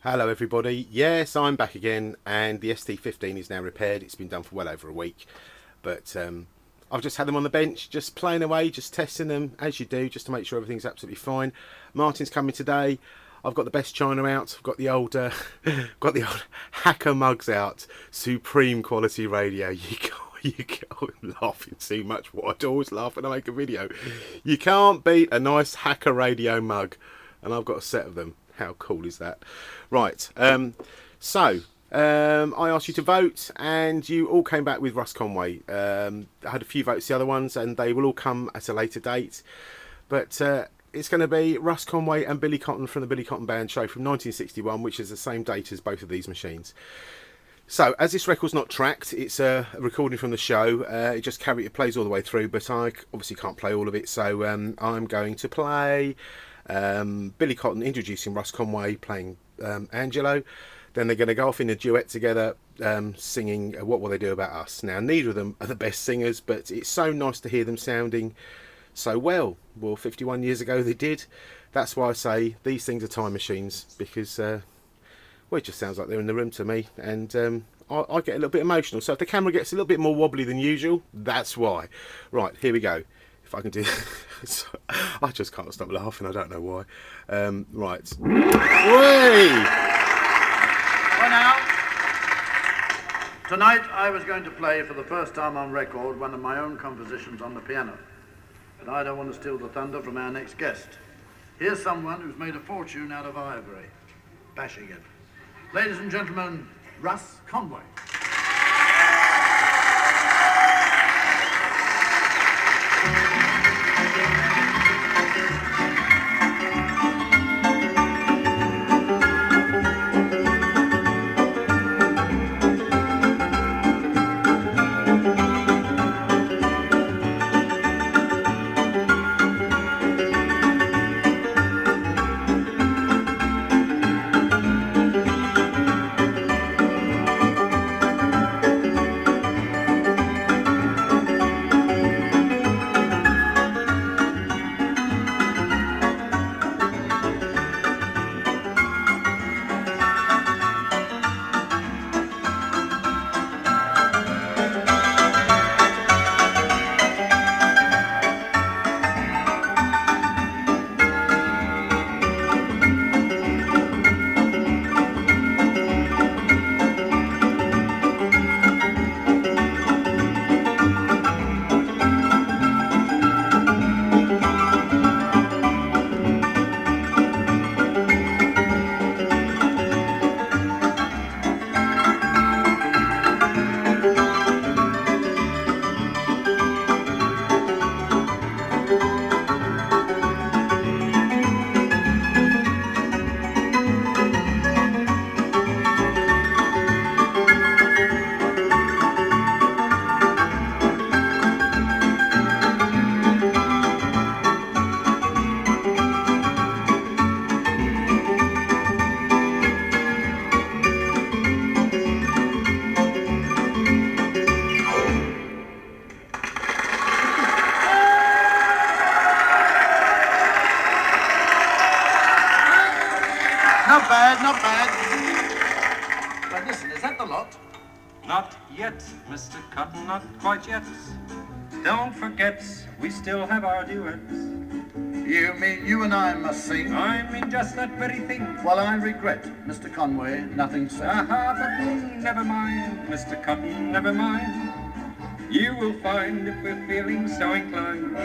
Hello everybody, yes I'm back again, and the ST15 is now repaired. It's been done for well over a week, but I've just had them on the bench, just playing away, just testing them as you do, just to make sure everything's absolutely fine. Martin's coming today. I've got the best china out. I've got the old got the old Hacker mugs out. Supreme quality radio. You can't, I'm laughing too much. What I always laugh when I make a video. You can't beat a nice Hacker radio mug, and I've got a set of them. How cool is that? Right, I asked you to vote, and you all came back with Russ Conway. I had a few votes, the other ones, and they will all come at a later date. But it's going to be Russ Conway and Billy Cotton from the Billy Cotton Band show from 1961, which is the same date as both of these machines. So, as this record's not tracked, it's a recording from the show. It plays all the way through, but I obviously can't play all of it, so I'm going to play Billy Cotton introducing Russ Conway playing Angelo. Then they're going to go off in a duet together, singing What Will They Do About Us. Now, neither of them are the best singers, but it's so nice to hear them sounding so well. Well, 51 years ago they did. That's why I say these things are time machines, because well, it just sounds like they're in the room to me, and I get a little bit emotional. So if the camera gets a little bit more wobbly than usual, that's why. Right, here we go. If I can do I just can't stop laughing, I don't know why. Right. Whee! Well now, tonight I was going to play for the first time on record one of my own compositions on the piano. But I don't want to steal the thunder from our next guest. Here's someone who's made a fortune out of ivory, bashing it. Ladies and gentlemen, Russ Conway. Not bad. But listen, is that the lot? Not yet, Mr. Cotton, not quite yet. Don't forget, we still have our duets. You mean you and I must sing? I mean just that very thing. Well, I regret, Mr. Conway, nothing said. Aha, but never mind, Mr. Cotton, never mind. You will find if we're feeling so inclined,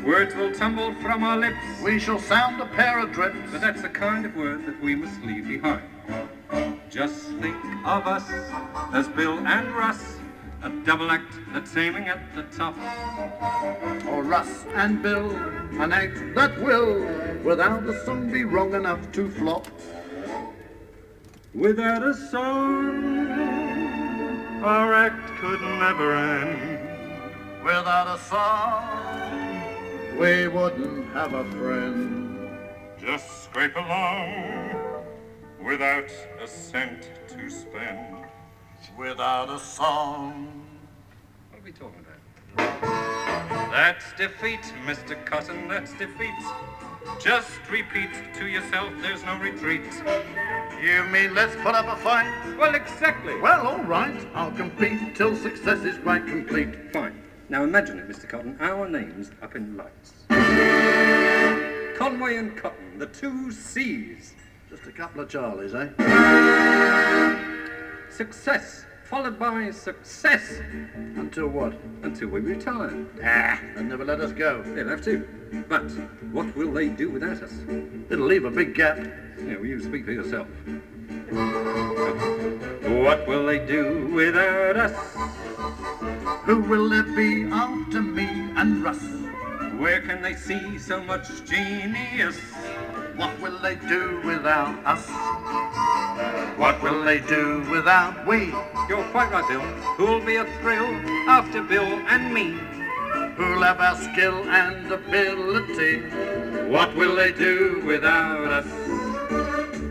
words will tumble from our lips. We shall sound a pair of drips. But that's the kind of word that we must leave behind. Just think of us as Bill and Russ, a double act that's aiming at the top. Or Russ and Bill, an act that will, without a song, be wrong enough to flop. Without a song, our act could never end. Without a song, we wouldn't have a friend. Just scrape along without a cent to spend. Without a song. What are we talking about? That's defeat, Mr. Cotton, that's defeat. Just repeat to yourself, there's no retreat. You mean let's put up a fight? Well, exactly. Well, all right. I'll compete till success is quite complete. Fine. Now imagine it, Mr. Cotton. Our names up in lights. Conway and Cotton, the two C's. Just a couple of Charlies, eh? Success, followed by success. Until what? Until we retire. They'll never let us go. They'll have to. But what will they do without us? It'll leave a big gap. Yeah, well, you speak for yourself. What will they do without us? Who will there be after me and Russ? Where can they see so much genius? What will they do without us? What will they do without we? You're quite right, Bill. Who'll be a thrill after Bill and me? Who'll have our skill and ability? What will they do without us?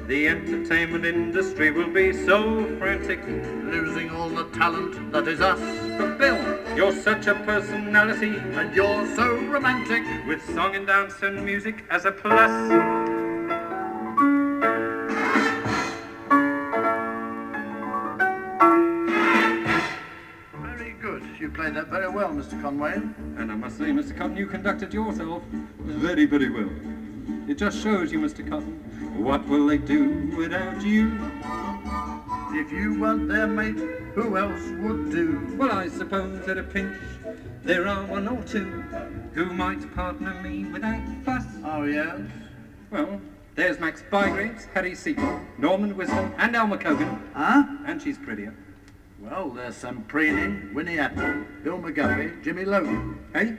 The entertainment industry will be so frantic, Losing all the talent that is us. but Bill, you're such a personality, And you're so romantic. with song and dance and music as a plus. Very good. You played that very well, Mr. Conway. And I must say, Mr. Cotton, you conducted yourself very, very well. It just shows you, Mr. Cotton, what will they do without you? If you weren't there, mate, who else would do? Well, I suppose at a pinch there are one or two who might partner me without fuss. Oh, yes? Well, there's Max Bygraves, Harry Seaton, Norman Wisdom, and Alma Cogan. Huh? And she's prettier. Well, there's Samprini, Winnie Apple, Bill McGuffey, Jimmy Logan. Hey?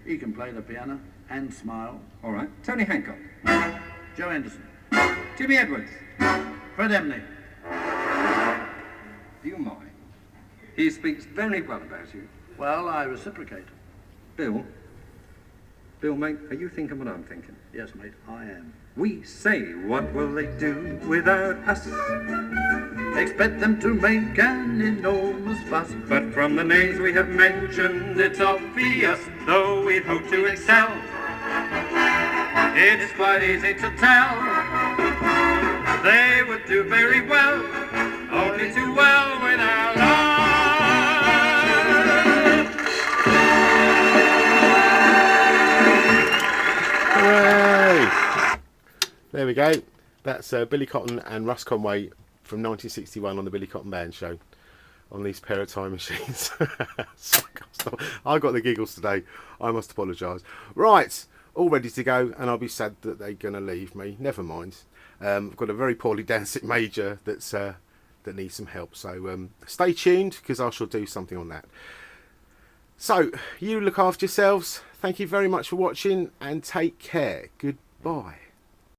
He can play the piano and smile. All right. Tony Hancock, Joe Anderson, Jimmy Edwards. Fred Emney. Do you mind? He speaks very well about you. Well, I reciprocate. Bill, mate, are you thinking what I'm thinking? Yes, mate, I am. We say, what will they do without us? Expect them to make an enormous fuss. But from the names we have mentioned, it's obvious, though we hope to excel. It's quite easy to tell. They would do very well, only too well without us. Hooray! There we go. That's Billy Cotton and Russ Conway from 1961 on the Billy Cotton Band Show on these pair of time machines. I got the giggles today. I must apologise. Right, all ready to go, and I'll be sad that they're going to leave me. Never mind. I've got a very poorly dancing major that needs some help. So stay tuned, because I shall do something on that. So, you look after yourselves. Thank you very much for watching, and take care. Goodbye.